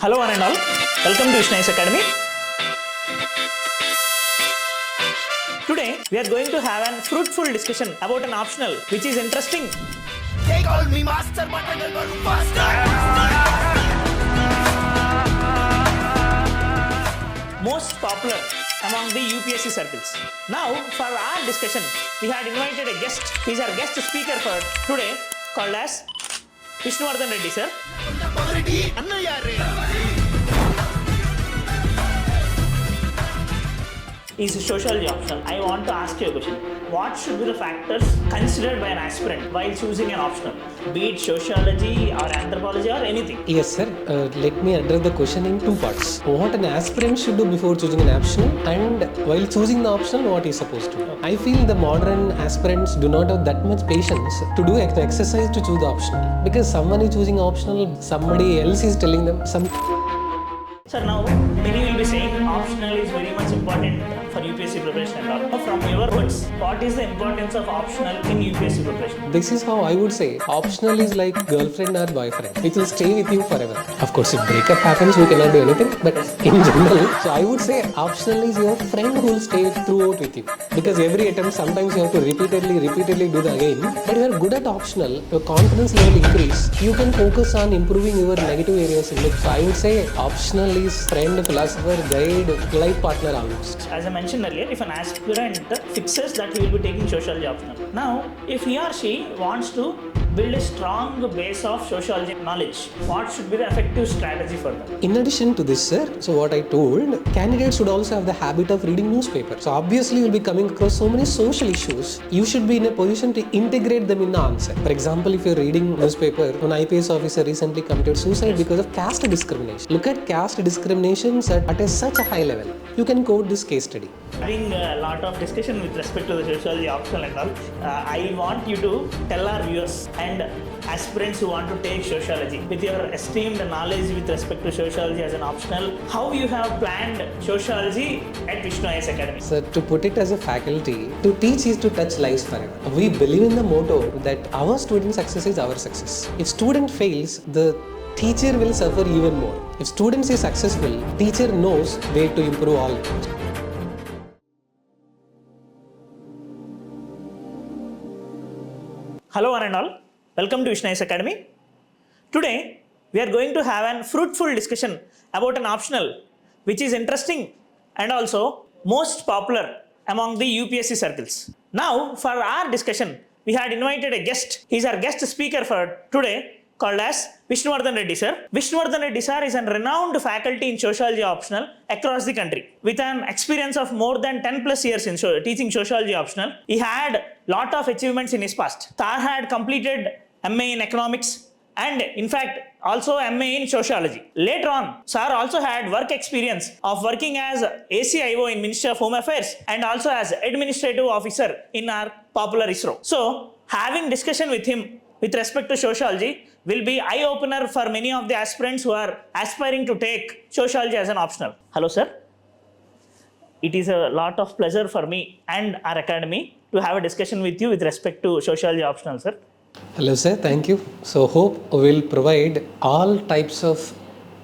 Hello one and all, welcome to Vishnu IAS Academy. Today we are going to have a fruitful discussion about an optional which is interesting. They call me master, but I go faster. Most popular among the UPSC circles. Now for our discussion we had invited a guest. He is our guest speaker for today called as Vishnu Vardhan Sir. Is sociology optional? I want to ask you a question. What should be the factors considered by an aspirant while choosing an optional? Be it sociology or anthropology or anything. Yes, sir. Let me address the question in two parts. What an aspirant should do before choosing an optional, and while choosing the optional, what he's supposed to do. I feel the modern aspirants do not have that much patience to do an exercise to choose the optional. Because someone is choosing optional, somebody else is telling them some. So now many will be saying optional is very much important for UPSC preparation and all. From your words, what is the importance of optional in UPSC preparation? This is how I would say optional is like girlfriend or boyfriend. It will stay with you forever. Of course, if breakup happens, we cannot do anything. But in general, so I would say optional is your friend who will stay throughout with you. Because every attempt, sometimes you have to repeatedly do the again. But if you are good at optional, your confidence level increase. You can focus on improving your negative areas in it. So I would say optional is friend, philosopher, guide, life partner almost. As I mentioned earlier, if an aspirant fixes that he will be taking sociology optional. Now, if he or she wants to build a strong base of sociology knowledge, what should be the effective strategy for them? In addition to this, sir, so what I told, candidates should also have the habit of reading newspaper. So obviously you'll be coming across so many social issues. You should be in a position to integrate them in the answer. For example, if you're reading newspaper, an IPS officer recently committed suicide because of caste discrimination. Look at caste discriminations at such a high level. You can quote this case study. Having a lot of discussion with respect to the sociology optional and all, I want you to tell our viewers and aspirants who want to take sociology, with your esteemed knowledge with respect to sociology as an optional, how you have planned sociology at Vishnu IAS Academy. So to put it as a faculty, to teach is to touch lives forever. We believe in the motto that our student success is our success. If student fails, the teacher will suffer even more. If students is successful, teacher knows way to improve all. Hello one and all, welcome to Vishnu IAS Academy. Today we are going to have a fruitful discussion about an optional which is interesting and also most popular among the UPSC circles. Now for our discussion, we had invited a guest. He is our guest speaker for today called as Vishnu Vardhan Sir. Vishnu Vardhan Sir is a renowned faculty in sociology optional across the country. With an experience of more than 10 plus years in teaching sociology optional, he had lot of achievements in his past. Sir had completed MA in economics and in fact also MA in sociology. Later on, Sir also had work experience of working as ACIO in Ministry of Home Affairs and also as administrative officer in our popular ISRO. So having discussion with him with respect to sociology will be eye-opener for many of the aspirants who are aspiring to take sociology as an optional. Hello, sir. It is a lot of pleasure for me and our academy to have a discussion with you with respect to sociology optional, sir. Hello, sir. Thank you. So hope we'll provide all types of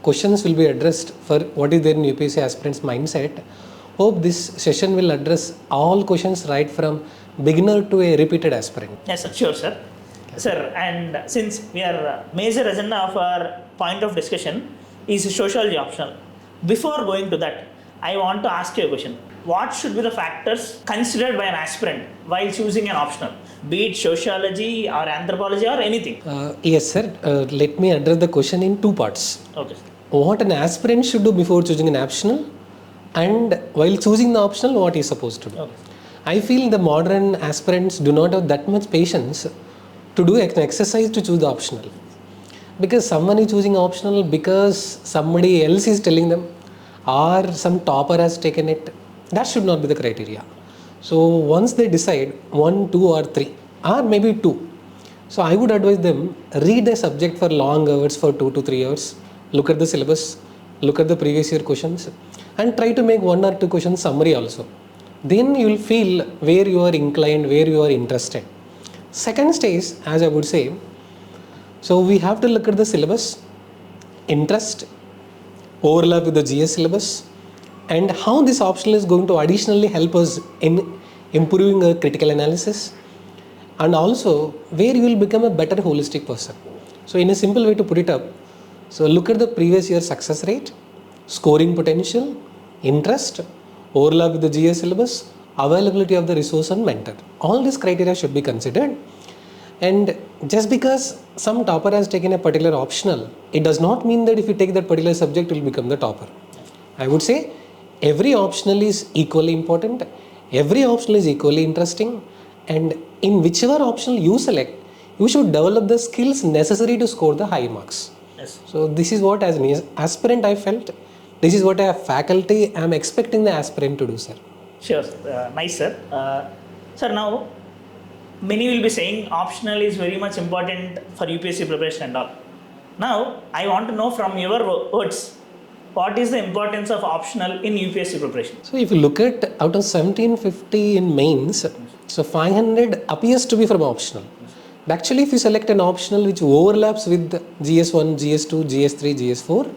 questions will be addressed for what is there in UPSC aspirants mindset. Hope this session will address all questions right from beginner to a repeated aspirant. Yes, sir. Sure, sir. Sir, and since we are major agenda of our point of discussion is sociology optional. Before going to that, I want to ask you a question. What should be the factors considered by an aspirant while choosing an optional? Be it sociology or anthropology or anything. Yes, sir. Let me address the question in two parts. Okay. What an aspirant should do before choosing an optional, and while choosing the optional, what he is supposed to do. Okay. I feel the modern aspirants do not have that much patience to do an exercise to choose the optional. Because someone is choosing optional because somebody else is telling them or some topper has taken it. That should not be the criteria. So once they decide 1, 2 or 3 or maybe 2. So I would advise them read the subject for long hours for 2 to 3 hours. Look at the syllabus, look at the previous year questions and try to make 1 or 2 questions summary also. Then you will feel where you are inclined, where you are interested. Second stage, as I would say, so we have to look at the syllabus, interest, overlap with the GS syllabus, and how this optional is going to additionally help us in improving our critical analysis, and also where you will become a better holistic person. So in a simple way to put it up, so look at the previous year success rate, scoring potential, interest, overlap with the GS syllabus, availability of the resource and mentor. All these criteria should be considered. And just because some topper has taken a particular optional, it does not mean that if you take that particular subject, you will become the topper. I would say every optional is equally important, every optional is equally interesting, and in whichever optional you select, you should develop the skills necessary to score the high marks. Yes. So this is what as an aspirant I felt, this is what a faculty I am expecting the aspirant to do, sir. Sure. Nice, sir. Sir, now many will be saying optional is very much important for UPSC preparation and all. Now, I want to know from your words, what is the importance of optional in UPSC preparation? So if you look at out of 1750 in mains, so 500 appears to be from optional. But actually, if you select an optional which overlaps with GS1, GS2, GS3, GS4,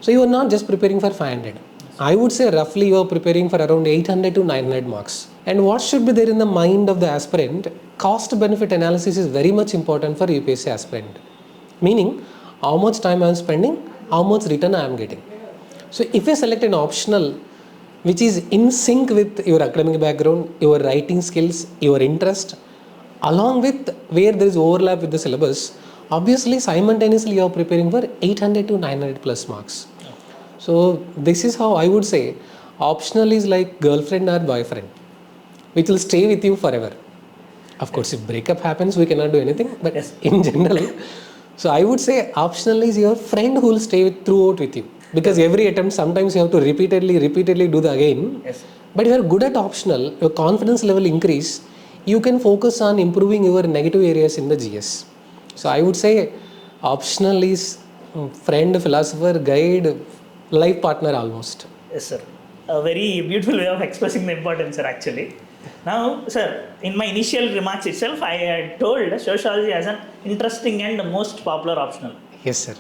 so you are not just preparing for 500. I would say roughly you are preparing for around 800 to 900 marks. And what should be there in the mind of the aspirant? Cost benefit analysis is very much important for UPSC aspirant. Meaning, how much time I am spending, how much return I am getting. So if you select an optional which is in sync with your academic background, your writing skills, your interest, along with where there is overlap with the syllabus, obviously simultaneously you are preparing for 800 to 900 plus marks. So this is how I would say optional is like girlfriend or boyfriend, which will stay with you forever. Of course, if breakup happens, we cannot do anything, but Yes. in general, so I would say optional is your friend who will stay throughout with you. Because every attempt, sometimes you have to repeatedly do the again. Yes. But if you are good at optional, your confidence level increase, you can focus on improving your negative areas in the GS. So I would say optional is friend, philosopher, guide, life partner almost. Yes, sir. A very beautiful way of expressing the importance, sir, actually. Now, sir, in my initial remarks itself, I had told sociology as an interesting and most popular optional. Yes, sir.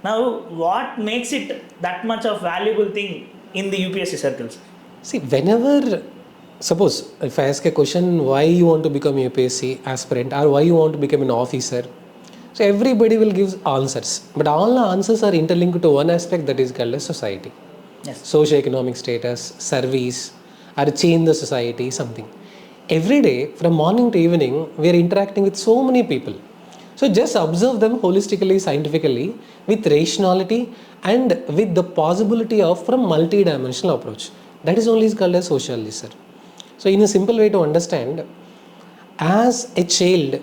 Now, what makes it that much of valuable thing in the UPSC circles? See, whenever, suppose if I ask a question, why you want to become a UPSC aspirant or why you want to become an officer, so everybody will give answers. But all the answers are interlinked to one aspect that is called as society. Yes. Socio-economic status, service, or change the society, something. Every day, from morning to evening, we are interacting with so many people. So just observe them holistically, scientifically, with rationality and with the possibility of from multi-dimensional approach. That is only called as sociology, sir. So in a simple way to understand, as a child,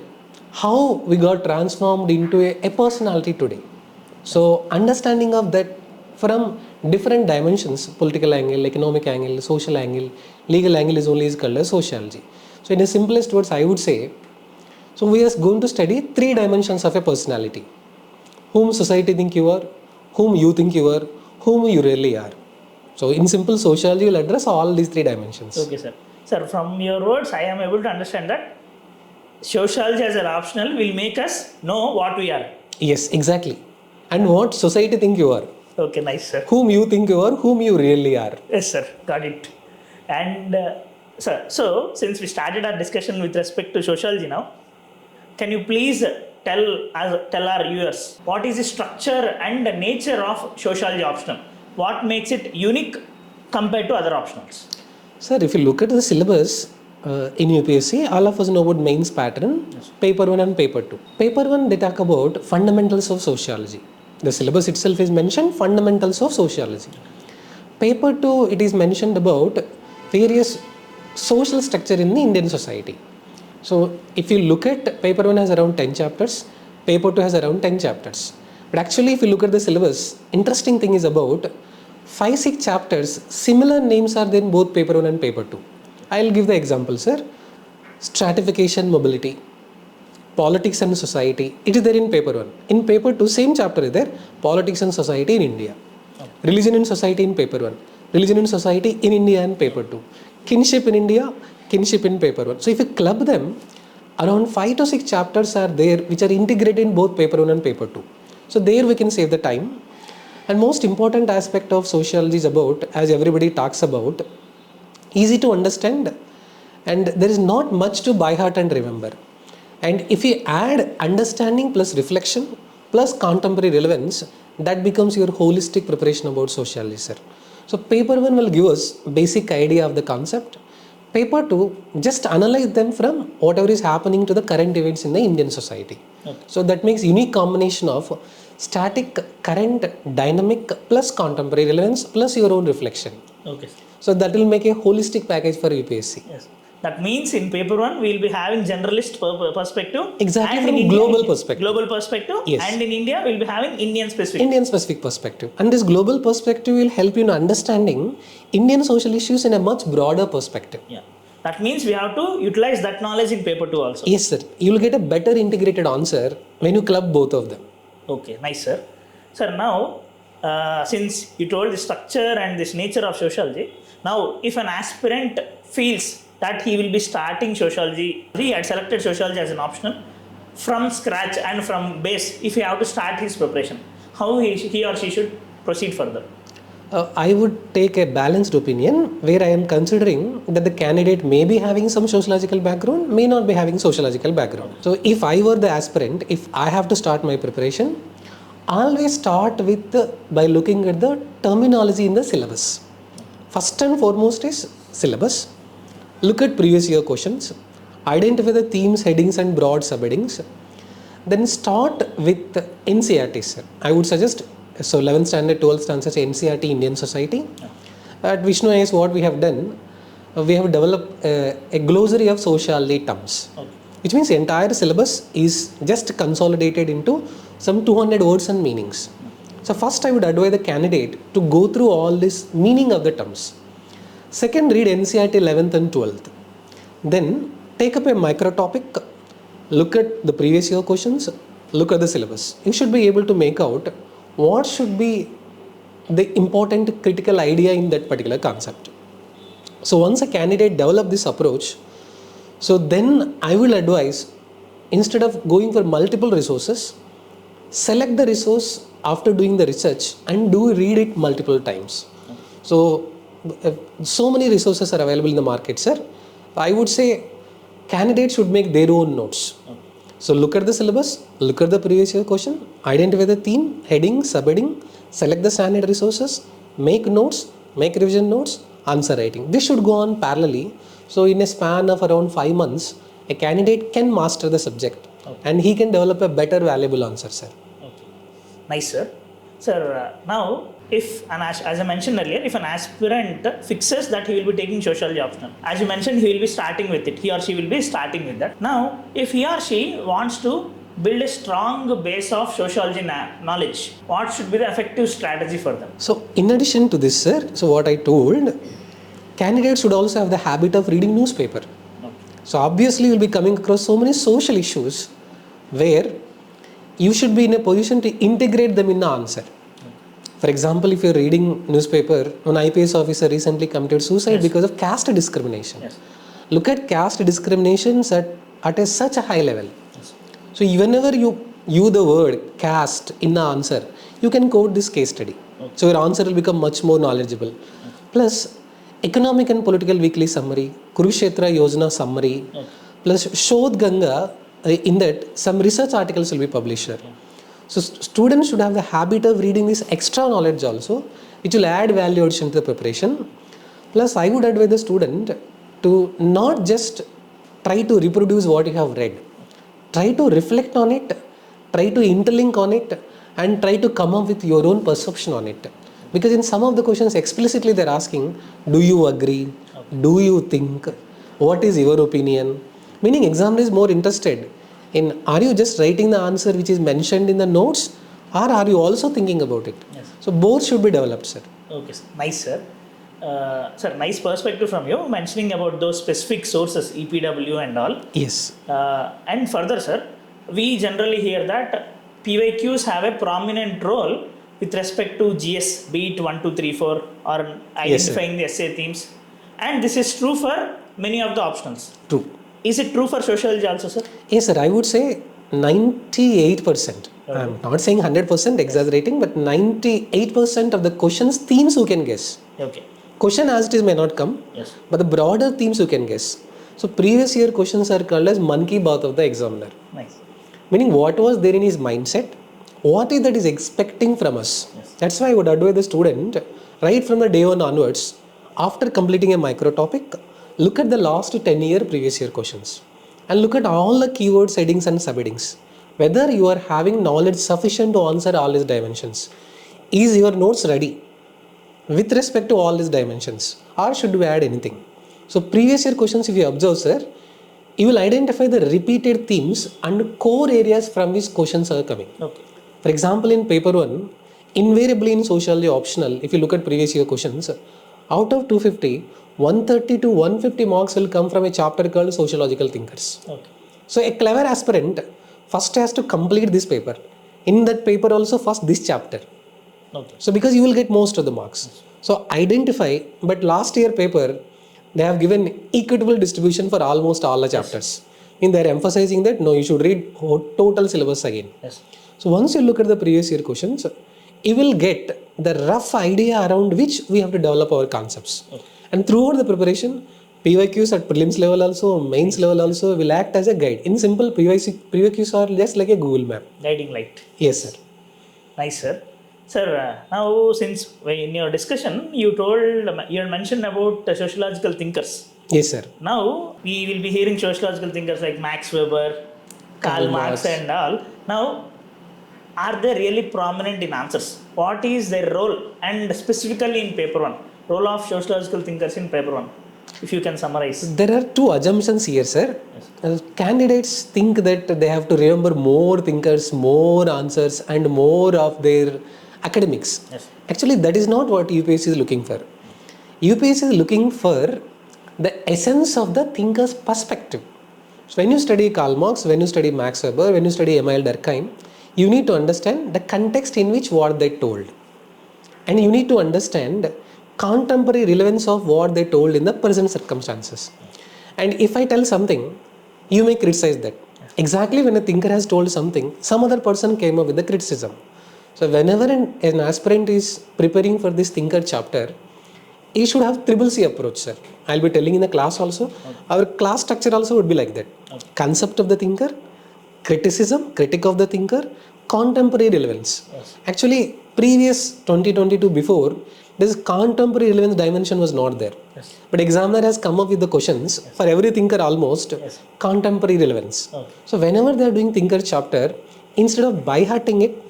how we got transformed into a personality today. So understanding of that from different dimensions, political angle, economic angle, social angle, legal angle is called as sociology. So in the simplest words, I would say, so we are going to study 3 dimensions of a personality. Whom society think you are, whom you think you are, whom you really are. So in simple, sociology will address all these 3 dimensions. Okay, sir. Sir, from your words, I am able to understand that sociology as an optional will make us know what we are. Yes, exactly. And what society think you are. Okay, nice, sir. Whom you think you are, whom you really are. Yes, sir. Got it. And, sir, so since we started our discussion with respect to sociology now, can you please tell our viewers what is the structure and the nature of sociology optional? What makes it unique compared to other optionals? Sir, if you look at the syllabus in UPSC, all of us know about mains pattern, yes. Paper 1 and paper 2. Paper 1, they talk about fundamentals of sociology. The syllabus itself is mentioned fundamentals of sociology. Paper 2, it is mentioned about various social structure in the Indian society. So if you look at paper 1 has around 10 chapters, paper 2 has around 10 chapters. But actually if you look at the syllabus, interesting thing is about 5-6 chapters, similar names are there in both paper 1 and paper 2. I will give the example, sir. Stratification, mobility, politics and society, it is there in paper 1. In paper 2, same chapter is there, politics and society in India. Religion and society in paper 1. Religion and society in India in paper 2. Kinship in India, kinship in paper 1. So if you club them, around 5 to 6 chapters are there which are integrated in both paper 1 and paper 2. So there we can save the time. And most important aspect of sociology is about, as everybody talks about, easy to understand, and there is not much to by heart and remember. And if you add understanding plus reflection plus contemporary relevance, that becomes your holistic preparation about sociology, sir. So paper 1 will give us basic idea of the concept. Paper 2 just analyze them from whatever is happening to the current events in the Indian society. Okay. So that makes unique combination of static, current, dynamic plus contemporary relevance plus your own reflection. Okay. So that will make a holistic package for UPSC. Yes. That means in paper 1 we will be having generalist perspective. Exactly, and from in India, global perspective. Global perspective. Yes. And in India we will be having Indian specific. Indian specific perspective. And this global perspective will help you in understanding Indian social issues in a much broader perspective. Yeah. That means we have to utilize that knowledge in paper 2 also. Yes, sir. You will get a better integrated answer when you club both of them. Okay, nice, sir. Sir, now, since you told the structure and this nature of sociology, now if an aspirant feels that he will be starting sociology, he had selected sociology as an optional, from scratch and from base, if he have to start his preparation, how he or she should proceed further? I would take a balanced opinion where I am considering that the candidate may be having some sociological background, may not be having sociological background. So if I were the aspirant, if I have to start my preparation, always start with by looking at the terminology in the syllabus. First and foremost is syllabus. Look at previous year questions, identify the themes, headings and broad subheadings. Then start with NCERT, sir. I would suggest, so 11th standard, 12th standard NCERT Indian Society. At Vishnu IAS, what we have done, we have developed a glossary of sociology terms, which means the entire syllabus is just consolidated into some 200 words and meanings. So first I would advise the candidate to go through all this meaning of the terms. Second, read NCERT 11th and 12th. Then take up a micro topic, look at the previous year questions, look at the syllabus. You should be able to make out what should be the important critical idea in that particular concept. So once a candidate develop this approach, so then I will advise, instead of going for multiple resources, select the resource after doing the research and do read it multiple times. So many resources are available in the market, sir. I would say candidates should make their own notes. So look at the syllabus, look at the previous year question, identify the theme, heading, subheading, select the standard resources, make notes, make revision notes, answer writing. This should go on parallelly. So in a span of around 5 months, a candidate can master the subject and he can develop a better valuable answer, sir. Okay. Nice, sir. Sir, now, if as I mentioned earlier, if an aspirant fixes that he will be taking sociology optional, as you mentioned, he will be starting with it. He or she will be starting with that. Now, if he or she wants to build a strong base of sociology knowledge, what should be the effective strategy for them? So, in addition to this, sir, so what I told, candidates should also have the habit of reading newspaper. Okay. So, obviously, you will be coming across so many social issues where you should be in a position to integrate them in the answer. For example, if you're reading newspaper, one IPS officer recently committed suicide because of caste discrimination. Yes. Look at caste discriminations at such a high level. Yes. So whenever you use the word caste in the answer, you can quote this case study. Okay. So your answer will become much more knowledgeable. Plus, economic and political weekly summary, Kurukshetra Yojana summary, plus Shodh Ganga, in that some research articles will be published there. So students should have the habit of reading this extra knowledge also, which will add value addition to the preparation. Plus, I would advise the student to not just try to reproduce what you have read. Try to reflect on it, try to interlink on it, and try to come up with your own perception on it. Because in some of the questions explicitly they're asking, do you agree? Do you think? What is your opinion? Meaning examiner is more interested in, are you just writing the answer which is mentioned in the notes, or are you also thinking about it? Yes. So both should be developed, sir. Okay, sir. Nice, sir. Sir, nice perspective from you, mentioning about those specific sources, EPW and all. Yes. And further, sir, we generally hear that PYQs have a prominent role with respect to GS, be it 1, 2, 3, 4, or identifying the essay themes. And this is true for many of the optionals. True. Is it true for sociology also, sir? Yes, sir. I would say 98%. I'm not saying 100% exaggerating, but 98% of the questions themes you can guess. Okay. Question as it is may not come, Yes. but the broader themes you can guess. So previous year questions are called as man ki baat of the examiner. Nice. Meaning what was there in his mindset, what is that is expecting from us. Yes. That's why I would advise the student right from the day one onwards, after completing a micro topic, look at the last 10-year previous year questions and look at all the keywords, headings and subheadings. Whether you are having knowledge sufficient to answer all these dimensions. Is your notes ready with respect to all these dimensions, or should we add anything? So previous year questions, if you observe, sir, you will identify the repeated themes and core areas from which questions are coming. Okay. For example, in paper 1, invariably in sociology optional, if you look at previous year questions, out of 250, 130 to 150 marks will come from a chapter called Sociological Thinkers. Okay. So a clever aspirant first has to complete this paper. In that paper also first this chapter. Okay. So because you will get most of the marks. So identify, but last year paper, they have given equitable distribution for almost all the chapters. And they are emphasizing that no, you should read total syllabus again. Yes. So once you look at the previous year questions, you will get the rough idea around which we have to develop our concepts. Okay. And throughout the preparation, PYQs at prelims level also, mains level also will act as a guide. In simple, PYQs are just like a Google map. Guiding light. Yes, sir. Nice, sir. Sir, now since in your discussion you had mentioned about sociological thinkers. Yes, sir. Now we will be hearing sociological thinkers like Max Weber, Karl Marx and all. Now, are they really prominent in answers? What is their role? And specifically in paper 1, role of sociological thinkers in paper 1, if you can summarize. There are two assumptions here, sir. Yes. Candidates think that they have to remember more thinkers, more answers and more of their academics. Yes. Actually, that is not what UPSC is looking for. UPSC is looking for the essence of the thinker's perspective. So when you study Karl Marx, when you study Max Weber, when you study Emile Durkheim, you need to understand the context in which what they told. And you need to understand contemporary relevance of what they told in the present circumstances. And if I tell something, you may criticize that. Exactly when a thinker has told something, some other person came up with the criticism. So whenever an aspirant is preparing for this thinker chapter, he should have CCC approach, sir. I'll be telling in the class also. Okay. Our class structure also would be like that. Okay. Concept of the thinker, criticism, critic of the thinker, contemporary relevance. Yes. Actually, previous 2022 before, this contemporary relevance dimension was not there. Yes. But examiner has come up with the questions for every thinker almost, contemporary relevance. Okay. So whenever they are doing thinker chapter, instead of by-hearting it,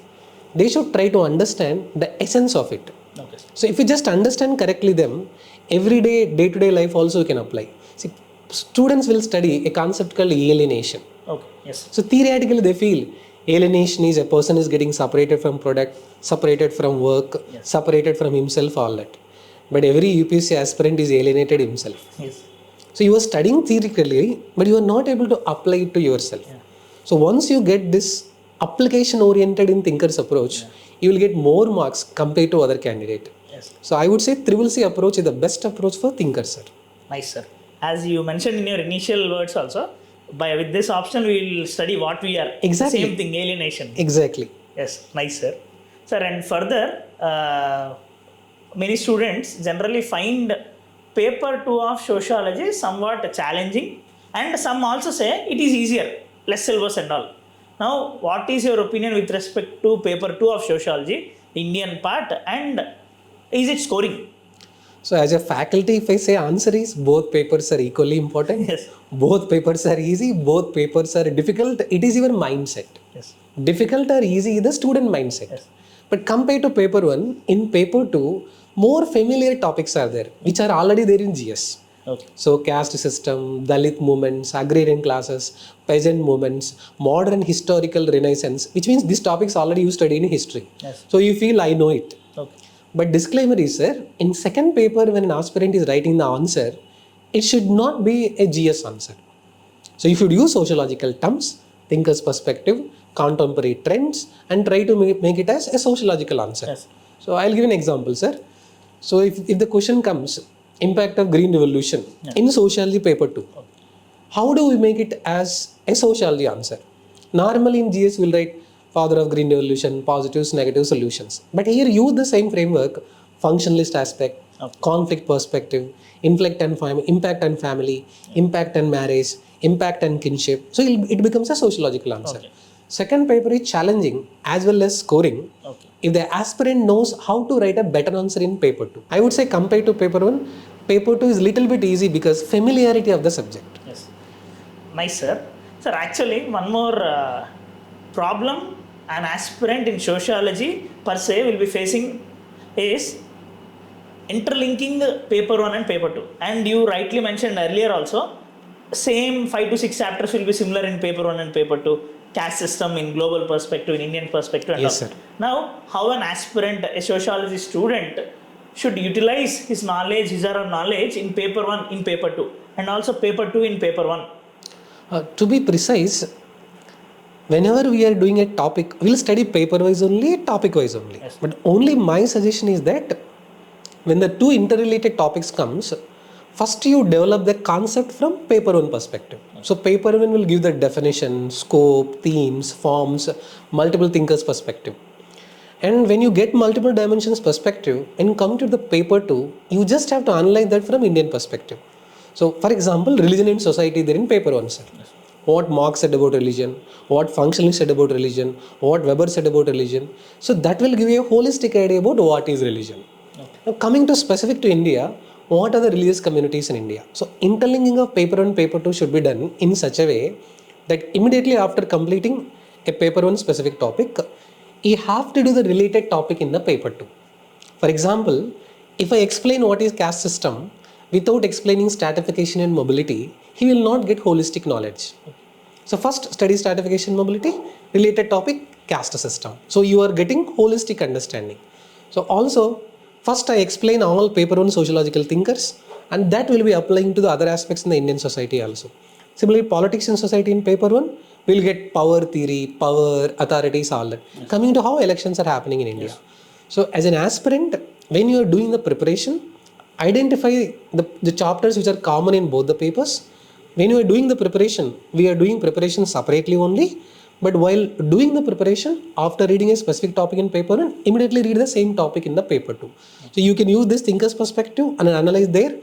they should try to understand the essence of it. Okay. So if you just understand correctly them, everyday, day-to-day life also you can apply. See, students will study a concept called alienation. Okay. Yes. So theoretically they feel alienation is a person is getting separated from product, separated from work, separated from himself, all that. But every UPSC aspirant is alienated himself. Yes. So you are studying theoretically, but you are not able to apply it to yourself. Yeah. So once you get this application oriented in thinker's approach, you will get more marks compared to other candidate. Yes. So I would say CCC approach is the best approach for thinkers, sir. Nice, sir. As you mentioned in your initial words also, with this option we will study what we are. Exactly. Same thing, alienation. Exactly. Yes, nice, sir. Sir, and further, many students generally find paper 2 of sociology somewhat challenging, and some also say it is easier, less syllabus and all. Now, what is your opinion with respect to paper 2 of sociology, Indian part, and is it scoring? So as a faculty, if I say answer is both papers are equally important. Yes. Both papers are easy, both papers are difficult. It is your mindset. Yes. Difficult or easy is the student mindset. Yes. But compared to paper 1, in paper 2, more familiar topics are there, which are already there in GS. Okay. So caste system, Dalit movements, agrarian classes, peasant movements, modern historical renaissance, which means these topics already you study in history. Yes. So you feel I know it. Okay. But disclaimer is, sir, in second paper when an aspirant is writing the answer, it should not be a GS answer. So you should use sociological terms, thinker's perspective, contemporary trends, and try to make it as a sociological answer. Yes. So I'll give an example, sir. So if the question comes, impact of green revolution in sociology paper 2, how do we make it as a sociology answer? Normally in GS we'll write father of green revolution, positives, negative solutions. But here use the same framework, functionalist aspect, conflict perspective, impact and family, impact and marriage, impact and kinship. So it becomes a sociological answer. Okay. Second paper is challenging as well as scoring. Okay. If the aspirant knows how to write a better answer in paper 2. I would say compared to paper 1, paper 2 is little bit easy because familiarity of the subject. Yes. Nice, sir. Sir, actually, one more problem an aspirant in sociology per se will be facing is interlinking paper 1 and paper 2. And you rightly mentioned earlier also, same 5 to 6 chapters will be similar in paper 1 and paper 2. Caste system in global perspective, in Indian perspective and Yes, all. sir. Now, how an aspirant, a sociology student should utilize his knowledge, his or her knowledge in paper 1, in paper 2 and also paper 2 in paper 1. To be precise, whenever we are doing a topic, we'll study paper wise only, topic wise only. Yes. But only my suggestion is that when the two interrelated topics comes, first you develop the concept from paper 1 perspective. So paper 1 will give the definition, scope, themes, forms, multiple thinkers perspective. And when you get multiple dimensions perspective and come to the paper 2, you just have to analyze that from Indian perspective. So for example, religion and society there in paper 1, sir. Yes. What Marx said about religion, what functionalist said about religion, what Weber said about religion. So that will give you a holistic idea about what is religion. Okay. Now coming to specific to India, what are the religious communities in India? So interlinking of paper 1 and paper 2 should be done in such a way that immediately after completing a paper 1 specific topic, you have to do the related topic in the paper 2. For example, if I explain what is caste system without explaining stratification and mobility, he will not get holistic knowledge. So first study stratification mobility, related topic caste system. So you are getting holistic understanding. So also first I explain all paper 1 sociological thinkers and that will be applying to the other aspects in the Indian society also. Similarly, politics and society in paper 1 will get power theory, power, authorities, all that. Yes. Coming to how elections are happening in India. Yes. So as an aspirant, when you are doing the preparation, identify the chapters which are common in both the papers. When you are doing the preparation, we are doing preparation separately only. But while doing the preparation, after reading a specific topic in paper 1, immediately read the same topic in the paper 2. So you can use this thinker's perspective and analyze there.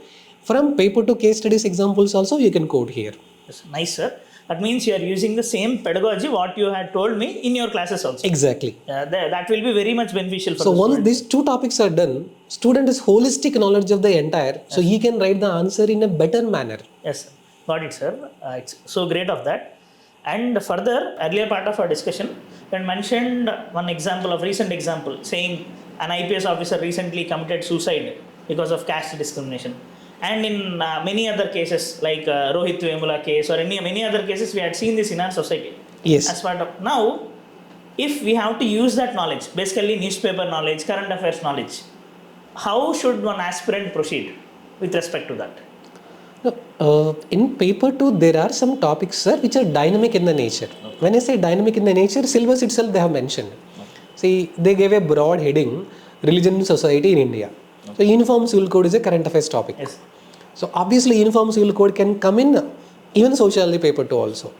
From paper 2 case studies examples also you can quote here. Yes, nice, sir. That means you are using the same pedagogy what you had told me in your classes also. Exactly. That will be very much beneficial for so the once student. These two topics are done, student has holistic knowledge of the entire, so he can write the answer in a better manner. Yes, sir. Got it, sir. It's so great of that. And further, earlier part of our discussion, you had mentioned one example of recent example, saying an IPS officer recently committed suicide because of caste discrimination. And in many other cases, like Rohit Vemula case or many other cases, we had seen this in our society. Yes. As part of now, if we have to use that knowledge, basically newspaper knowledge, current affairs knowledge, how should one aspirant proceed with respect to that? In paper 2, there are some topics, sir, which are dynamic in the nature. Okay. When I say dynamic in the nature, syllabus itself they have mentioned. Okay. See, they gave a broad heading, religion and society in India. Okay. So uniform civil code is a current affairs topic. Yes. So obviously uniform civil code can come in even sociology paper 2 also.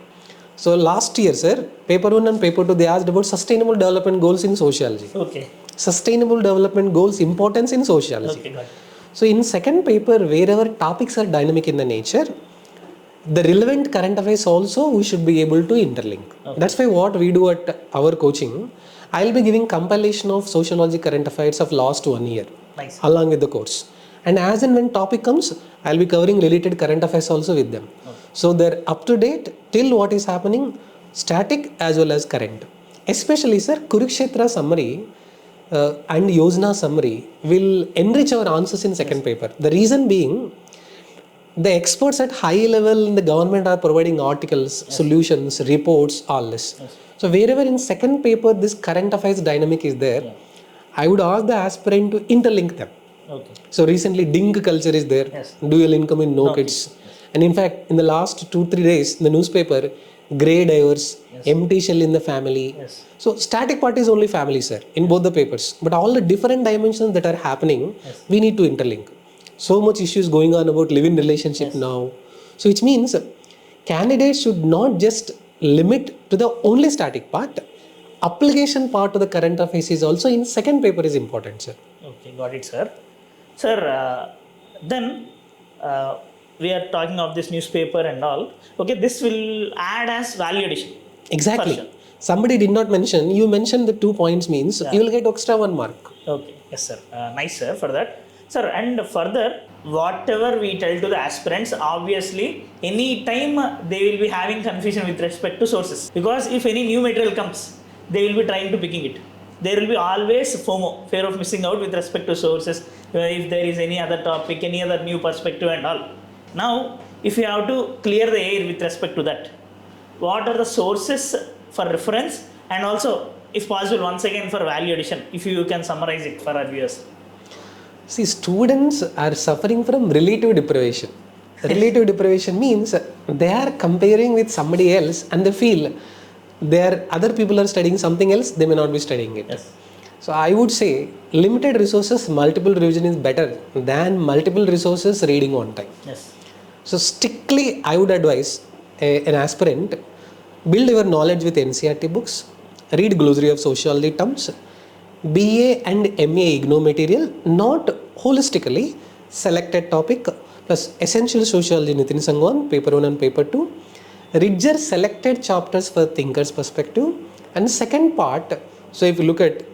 So last year, sir, paper 1 and paper 2, they asked about sustainable development goals in sociology. Okay. Sustainable development goals importance in sociology. Okay, got it. So in second paper, wherever topics are dynamic in the nature, the relevant current affairs also we should be able to interlink. Okay. That's why what we do at our coaching, I'll be giving compilation of sociology current affairs of last 1 year. Nice. Along with the course. And as and when topic comes, I'll be covering related current affairs also with them. Okay. So they're up to date till what is happening, static as well as current. Especially, sir, Kurukshetra summary and Yojana summary will enrich our answers in second paper. The reason being, the experts at high level in the government are providing articles, solutions, reports, all this. Yes. So wherever in second paper this current affairs dynamic is there, I would ask the aspirant to interlink them. Okay. So recently Ding culture is there, dual income in no kids. Yes. And in fact, in the last 2-3 days in the newspaper, grey diverse, empty shell in the family. Yes. So static part is only family, sir, in both the papers. But all the different dimensions that are happening, we need to interlink. So much issues going on about live-in relationship now. So which means candidates should not just limit to the only static part. application part of the current affairs is also in second paper is important, sir. Okay, got it, sir. Sir, then we are talking of this newspaper and all. Okay, this will add as value addition. Exactly. For sure. Somebody did not mention, you mentioned the 2 points means you will get extra 1 mark. Okay, yes, sir. Nice, sir, for that. Sir, and further, whatever we tell to the aspirants, obviously, any time they will be having confusion with respect to sources. Because if any new material comes, they will be trying to picking it. There will be always FOMO, fear of missing out with respect to sources, if there is any other topic, any other new perspective and all. Now, if you have to clear the air with respect to that, what are the sources for reference, and also, if possible, once again for value addition, if you can summarize it for our viewers. See, students are suffering from relative deprivation. Relative deprivation means they are comparing with somebody else and they feel other people are studying something else, they may not be studying it. Yes. So I would say limited resources, multiple revision is better than multiple resources reading on time. Yes. So strictly I would advise an aspirant, build your knowledge with NCERT books, read glossary of sociology terms, BA and MA IGNO material, not holistically, selected topic plus essential sociology Nitin Sangwan, paper 1 and paper 2, Ridger selected chapters for thinkers perspective, and second part, so if you look at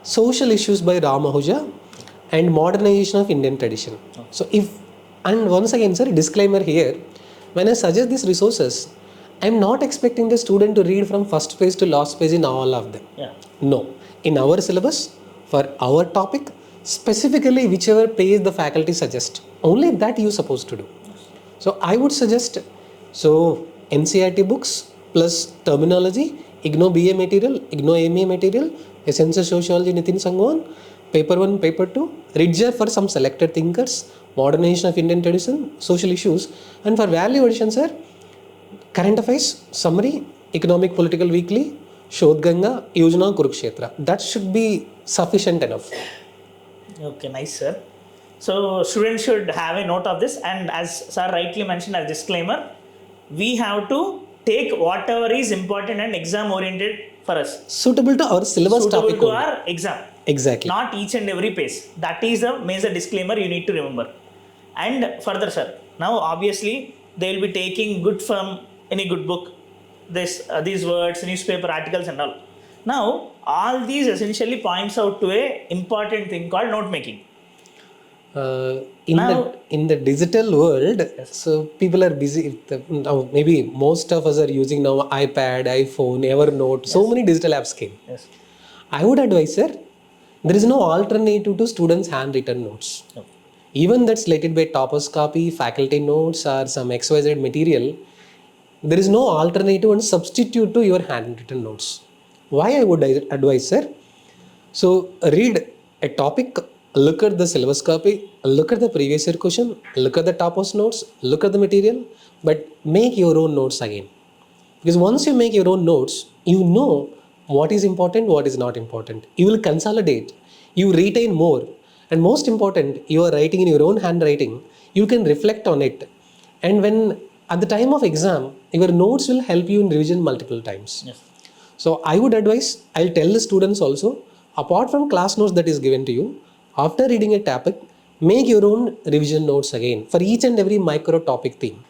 social issues by Ram Ahuja and modernization of Indian tradition. So and once again sir, disclaimer here, when I suggest these resources, I am not expecting the student to read from first page to last page in all of them. Yeah. No. In our syllabus, for our topic, specifically whichever page the faculty suggests, only that you are supposed to do. So I would suggest, so NCERT books plus terminology, IGNO BA material, IGNO MA material, Essential Sociology Nitin Sangwan, paper 1, paper 2, Ridger for some selected thinkers, modernization of Indian tradition, social issues, and for value addition sir, current affairs, summary, economic political weekly, Shodh Ganga, Yojana, Kurukshetra. That should be sufficient enough. Okay, nice, sir. So students should have a note of this, and as sir rightly mentioned as disclaimer, we have to take whatever is important and exam oriented for us. Suitable to our syllabus Suitable topic. to only. our exam. Exactly. Not each and every page. That is a major disclaimer you need to remember. And further, sir, now obviously they will be taking good from any good book, these words, newspaper articles and all. Now, all these essentially points out to a important thing called note making. In the digital world, so people are busy. Now maybe most of us are using now iPad, iPhone, Evernote. So many digital apps came. Yes. I would advise, sir, there is no alternative to students' handwritten notes. No. Even that's related by topper's copy, faculty notes, or some XYZ material. There is no alternative and substitute to your handwritten notes. Why I would advise, sir? So read a topic, look at the syllabus copy, look at the previous year question, look at the topper's notes, look at the material, but make your own notes again. Because once you make your own notes, you know what is important, what is not important. You will consolidate, you retain more, and most important, you are writing in your own handwriting, you can reflect on it. And when at the time of exam, your notes will help you in revision multiple times. Yes. So I would advise, I'll tell the students also, apart from class notes that is given to you, after reading a topic, make your own revision notes again for each and every micro topic theme.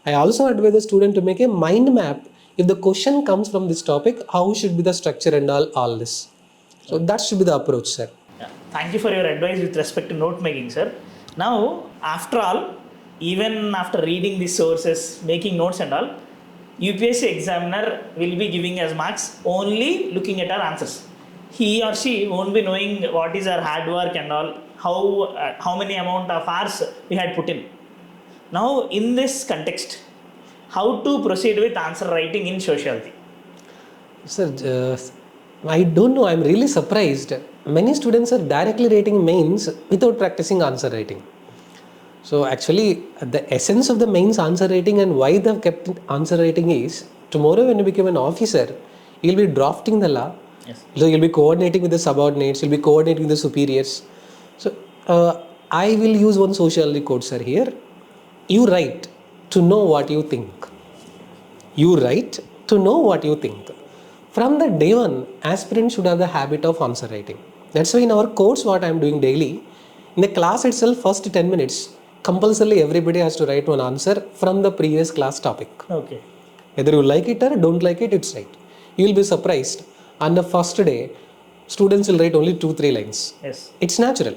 I also advise the student to make a mind map. If the question comes from this topic, how should be the structure and all this. So that should be the approach, sir. Yeah. Thank you for your advice with respect to note making, sir. Now, after all, even after reading these sources, making notes and all, UPSC examiner will be giving us marks only looking at our answers. He or she won't be knowing what is our hard work and all, how many amount of hours we had put in. Now, in this context, how to proceed with answer writing in sociology? Sir, I don't know. I'm really surprised. Many students are directly writing mains without practicing answer writing. So actually, the essence of the mains answer writing and why they've kept answer writing is, tomorrow when you become an officer, you'll be drafting the law. Yes. So you'll be coordinating with the subordinates, you'll be coordinating with the superiors. So I will use one sociology quote, sir, here. You write to know what you think. You write to know what you think. from the day one, aspirants should have the habit of answer writing. That's why in our course, what I'm doing daily, in the class itself, first 10 minutes, compulsorily everybody has to write one answer from the previous class topic. Okay. Whether you like it or don't like it, it's right. You will be surprised. On the first day, students will write only 2-3 lines. Yes. It's natural.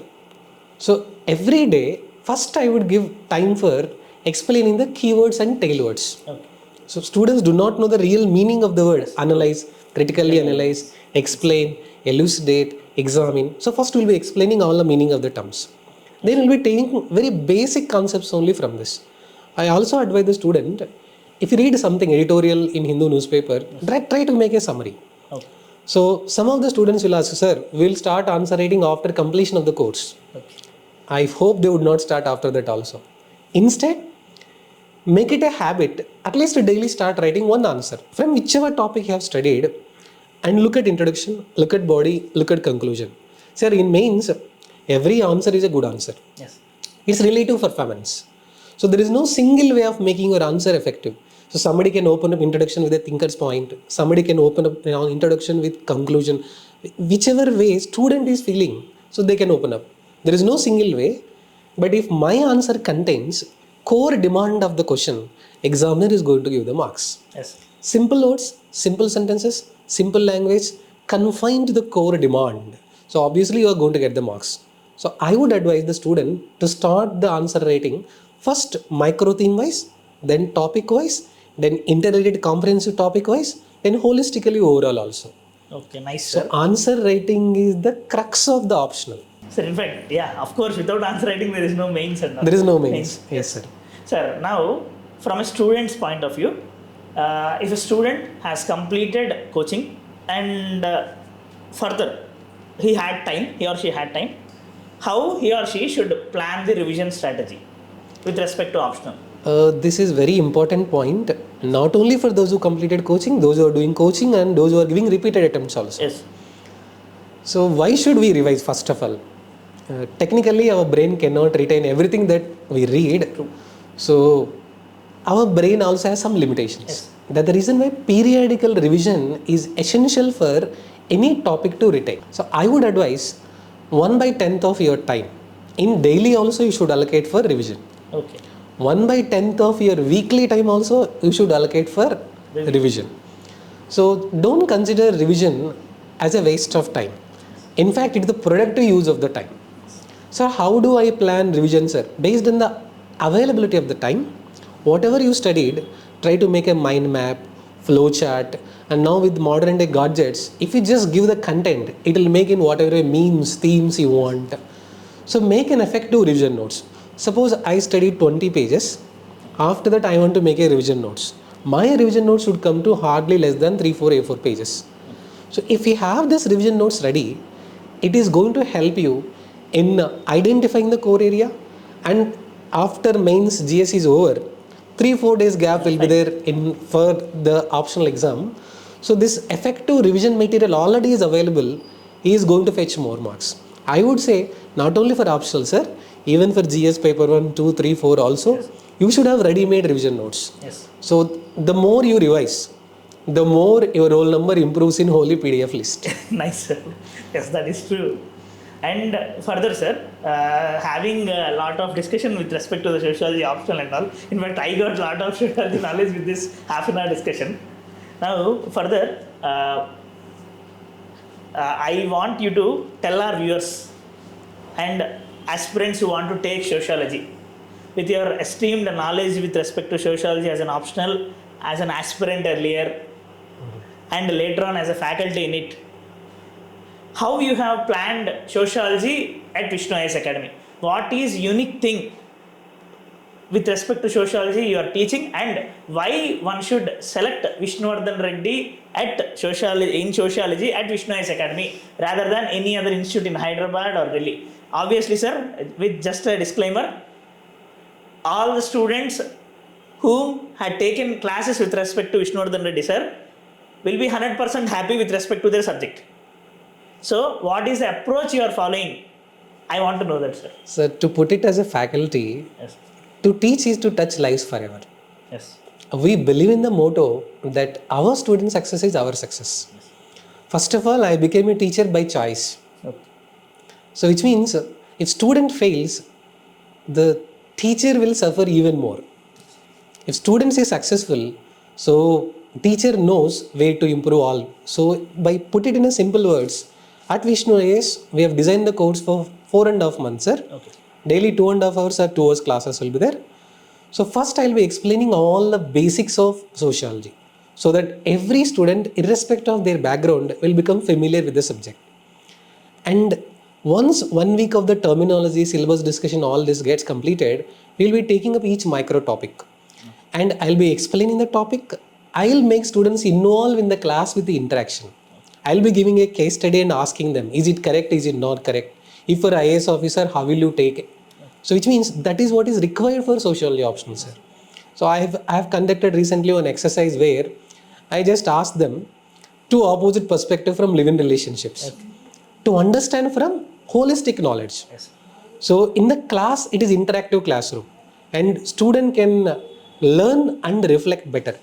So every day, first I would give time for explaining the keywords and tailwords. Okay. So students do not know the real meaning of the word. Analyze, critically analyze, explain, elucidate, examine. So first we'll be explaining all the meaning of the terms. Then we'll be taking very basic concepts only from this. I also advise the student, if you read something editorial in Hindu newspaper, try to make a summary. Okay. So some of the students will ask, sir, we'll start answer writing after completion of the course. Okay. I hope they would not start after that also. Instead, make it a habit, at least daily start writing one answer from whichever topic you have studied, and look at introduction, look at body, look at conclusion. Sir, in mains, every answer is a good answer. Yes. It's relative performance. So there is no single way of making your answer effective. So somebody can open up introduction with a thinker's point. Somebody can open up introduction with conclusion. Whichever way student is feeling, so they can open up. There is no single way. But if my answer contains core demand of the question, examiner is going to give the marks. Yes. Simple words, simple sentences, simple language, confined to the core demand. So obviously you are going to get the marks. So I would advise the student to start the answer writing first micro theme wise, then topic wise, then interrelated comprehensive topic wise, then holistically overall also. Okay, nice, sir. So answer writing is the crux of the optional. Sir, in fact, yeah, of course, without answer writing, there is no mains and all. There is no mains. Yes, sir. Sir, now, from a student's point of view, if a student has completed coaching and further he or she had time, how he or she should plan the revision strategy with respect to optional? This is very important point, not only for those who completed coaching, those who are doing coaching and those who are giving repeated attempts also. Yes. So why should we revise first of all? Technically our brain cannot retain everything that we read. True. So our brain also has some limitations. Yes. That's the reason why periodical revision is essential for any topic to retain. So I would advise 1/10 of your time. In daily also you should allocate for revision. Okay. 1/10 of your weekly time also you should allocate for revision. So don't consider revision as a waste of time. In fact, it's the productive use of the time. So how do I plan revision, sir? Based on the availability of the time, whatever you studied, try to make a mind map, flow chart, and now with modern day gadgets, if you just give the content, it will make in whatever memes, themes you want. So make an effective revision notes. Suppose I studied 20 pages. After that, I want to make a revision notes. My revision notes should come to hardly less than 3-4 A4 pages. So if you have this revision notes ready, it is going to help you in identifying the core area, and after mains GS is over, 3-4 days gap will be there for the optional exam. So this effective revision material already is available. He is going to fetch more marks. I would say not only for optional, sir, even for GS paper 1, 2, 3, 4 also, yes, you should have ready-made revision notes. Yes. So the more you revise, the more your roll number improves in holy PDF list. Nice, sir. Yes, that is true. And further, sir, having a lot of discussion with respect to the sociology optional and all. In fact, I got a lot of sociology knowledge with this half-an-hour discussion. Now, further, I want you to tell our viewers and aspirants who want to take sociology, with your esteemed knowledge with respect to sociology as an optional, as an aspirant earlier, and later on as a faculty in it, how you have planned sociology at Vishnu IAS Academy. What is unique thing with respect to sociology you are teaching, and why one should select Vishnu Vardhan Reddy at sociology at Vishnu IAS Academy rather than any other institute in Hyderabad or Delhi? Obviously, sir, with just a disclaimer, all the students who had taken classes with respect to Vishnu Vardhan Reddy sir will be 100% happy with respect to their subject. So, what is the approach you are following? I want to know that, sir. So, to put it as a faculty, Yes. To teach is to touch lives forever. Yes. We believe in the motto that our student success is our success. Yes. First of all, I became a teacher by choice. Okay. So which means if student fails, the teacher will suffer even more. If students is successful, so teacher knows where to improve all. So by put it in a simple words, at Vishnu IAS, we have designed the course for 4.5 months, sir. Okay. Daily 2.5 hours or 2 hours classes will be there. So first I'll be explaining all the basics of sociology, so that every student, irrespective of their background, will become familiar with the subject. And once 1 week of the terminology, syllabus discussion, all this gets completed, we'll be taking up each micro topic. And I'll be explaining the topic. I'll make students involved in the class with the interaction. I'll be giving a case study and asking them, is it correct, is it not correct? If for IAS officer, how will you take it? So which means that is what is required for sociology optional, sir. So I have conducted recently one exercise where I just asked them two opposite perspective from living relationships to understand from holistic knowledge. Yes. So in the class, it is interactive classroom and student can learn and reflect better.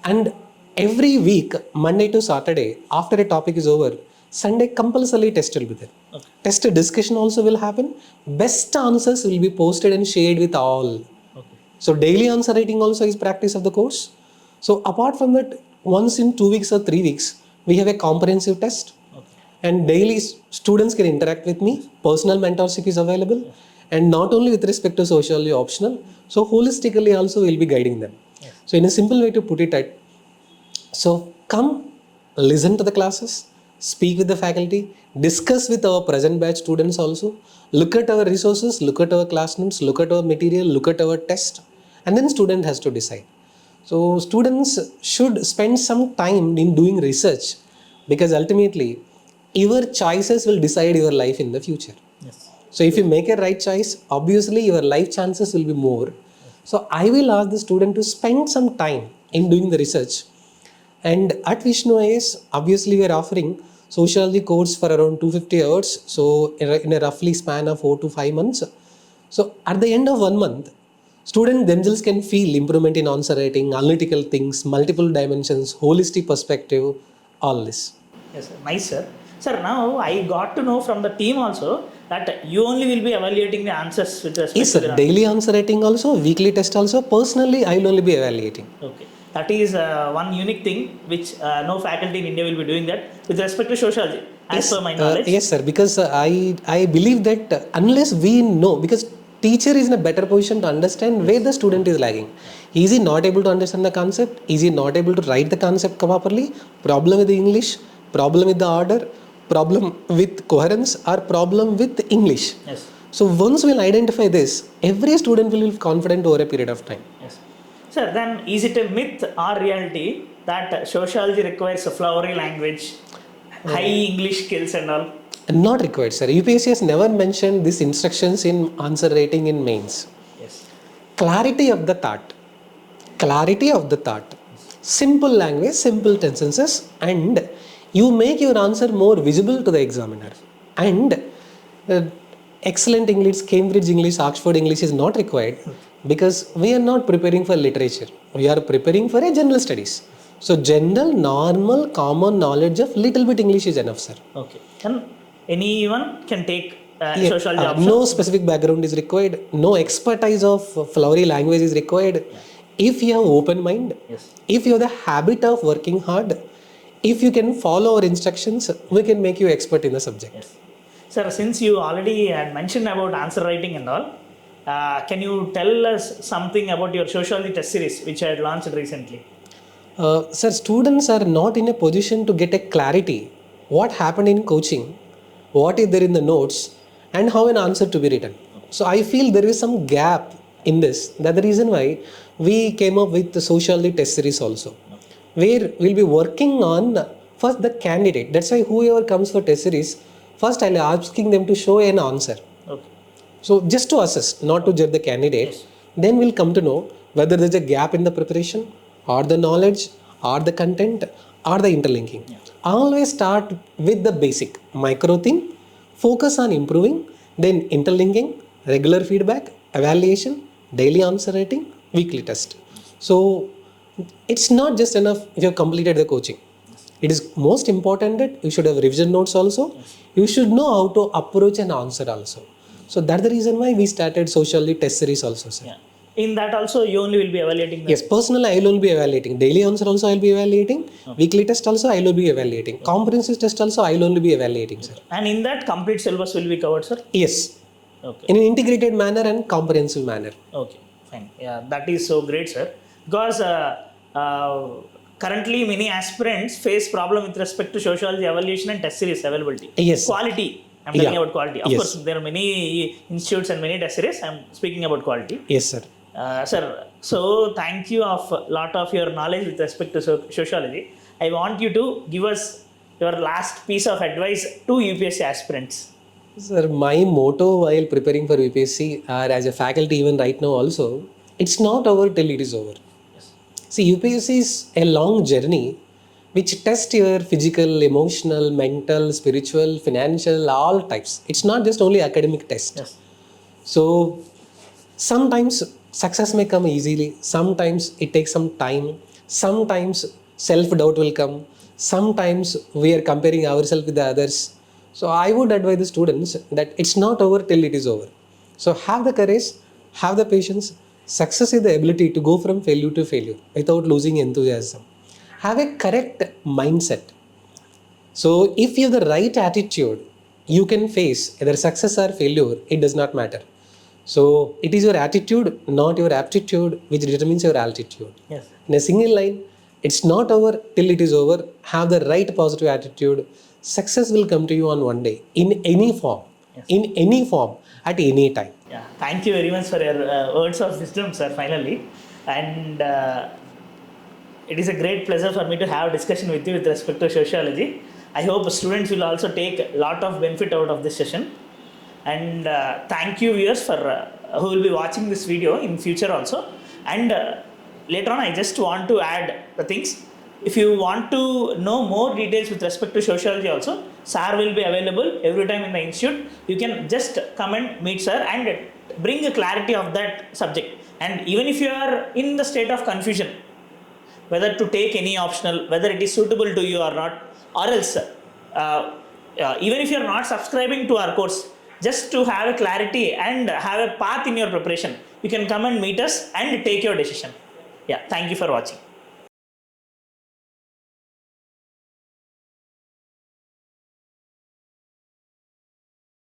And every week, Monday to Saturday, after a topic is over, Sunday compulsory test will be there. Okay. Test discussion also will happen. Best answers will be posted and shared with all. Okay. So daily answer writing also is practice of the course. So apart from that, once in 2 weeks or 3 weeks, we have a comprehensive test. Okay. And daily students can interact with me. Personal mentorship is available. Yes. And not only with respect to sociology optional, so holistically also we'll be guiding them. Yes. So in a simple way to put it, so come, listen to the classes, speak with the faculty, discuss with our present batch students also, look at our resources, look at our class notes, look at our material, look at our test, and then student has to decide. So students should spend some time in doing research, because ultimately your choices will decide your life in the future. Yes. So if you make a right choice, obviously your life chances will be more. So I will ask the student to spend some time in doing the research. And at Vishnu IAS, obviously we are offering sociology course for around 250 hours. So in a roughly span of 4 to 5 months. So at the end of 1 month, students themselves can feel improvement in answer writing, analytical things, multiple dimensions, holistic perspective, all this. Yes, sir. Nice, sir. Sir, now I got to know from the team also that you only will be evaluating the answers with respect Yes, to sir. the Daily answer writing also, weekly test also. Personally, I will only be evaluating. Okay. That is one unique thing which no faculty in India will be doing that with respect to sociology, as per my knowledge. Yes, sir. Because I believe that unless we know, because teacher is in a better position to understand where the student is lagging. Is he not able to understand the concept? Is he not able to write the concept properly? Problem with the English? Problem with the order? Problem with coherence? Or problem with English? Yes. So once we'll identify this, every student will be confident over a period of time. Yes. Sir, then is it a myth or reality that sociology requires a flowery language, high English skills and all? Not required, sir. UPSC has never mentioned these instructions in answer writing in mains. Yes. Clarity of the thought. Clarity of the thought. Simple language, simple sentences, and you make your answer more visible to the examiner. And excellent English, Cambridge English, Oxford English is not required, because we are not preparing for literature. We are preparing for a general studies. So general, normal, common knowledge of little bit English is enough, sir. Okay. And anyone can take Yeah, sociology option? no specific background is required. No expertise of flowery language is required. If you have open mind, Yes. if you have the habit of working hard, if you can follow our instructions, we can make you expert in the subject. Yes. Sir, since you already had mentioned about answer writing and all, can you tell us something about your sociology test series which I had launched recently? Sir, students are not in a position to get a clarity what happened in coaching, what is there in the notes, and how an answer to be written. So I feel there is some gap in this. That's the reason why we came up with the sociology test series also, where we'll be working on first the candidate. That's why whoever comes for test series, first I'll asking them to show an answer. Okay. So just to assess, not to judge the candidate, Yes. then we'll come to know whether there's a gap in the preparation, or the knowledge, or the content, or the interlinking. Always start with the basic micro thing, focus on improving, then interlinking, regular feedback, evaluation, daily answer writing, weekly test. So it's not just enough if you have completed the coaching. It is most important that you should have revision notes also. You should know how to approach an answer also. So that's the reason why we started socially test series also, sir. Yeah. In that also, you only will be evaluating the Yes, personally I will only be evaluating. Daily answer also I will be evaluating. Weekly test also I will be evaluating. Comprehensive test also I will only be evaluating, sir. And in that, complete syllabus will be covered, sir? Yes, Okay. in an integrated manner and comprehensive manner. Okay, fine. Yeah, that is so great, sir. Because currently many aspirants face problem with respect to sociology evaluation and test series availability. Yes, sir. Quality. I'm talking Yeah. about quality. Of Yes. course, there are many institutes and many test series. I'm speaking about quality. Yes, sir. Sir, so thank you of a lot of your knowledge with respect to sociology. I want you to give us your last piece of advice to UPSC aspirants. Sir, my motto while preparing for UPSC or as a faculty even right now also, it's not over till it is over. Yes. See, UPSC is a long journey which tests your physical, emotional, mental, spiritual, financial, all types. It's not just only academic test. Yes. So sometimes success may come easily, sometimes it takes some time, sometimes self-doubt will come, sometimes we are comparing ourselves with the others. So I would advise the students that it's not over till it is over. So have the courage, have the patience. Success is the ability to go from failure to failure without losing enthusiasm. Have a correct mindset. So if you have the right attitude, you can face either success or failure, it does not matter. So it is your attitude, not your aptitude, which determines your altitude. Yes. In a single line, it's not over till it is over. Have the right positive attitude. Success will come to you on one day, in any form, in any form, at any time. Yeah. Thank you very much for your words of wisdom, sir, finally. And it is a great pleasure for me to have a discussion with you with respect to sociology. I hope students will also take a lot of benefit out of this session. And thank you viewers for who will be watching this video in future also. And later on, I just want to add the things. If you want to know more details with respect to sociology also, sir will be available every time in the institute. You can just come and meet sir and bring a clarity of that subject. And even if you are in the state of confusion, whether to take any optional, whether it is suitable to you or not, or else, even if you are not subscribing to our course, just to have a clarity and have a path in your preparation, you can come and meet us and take your decision. Yeah, thank you for watching.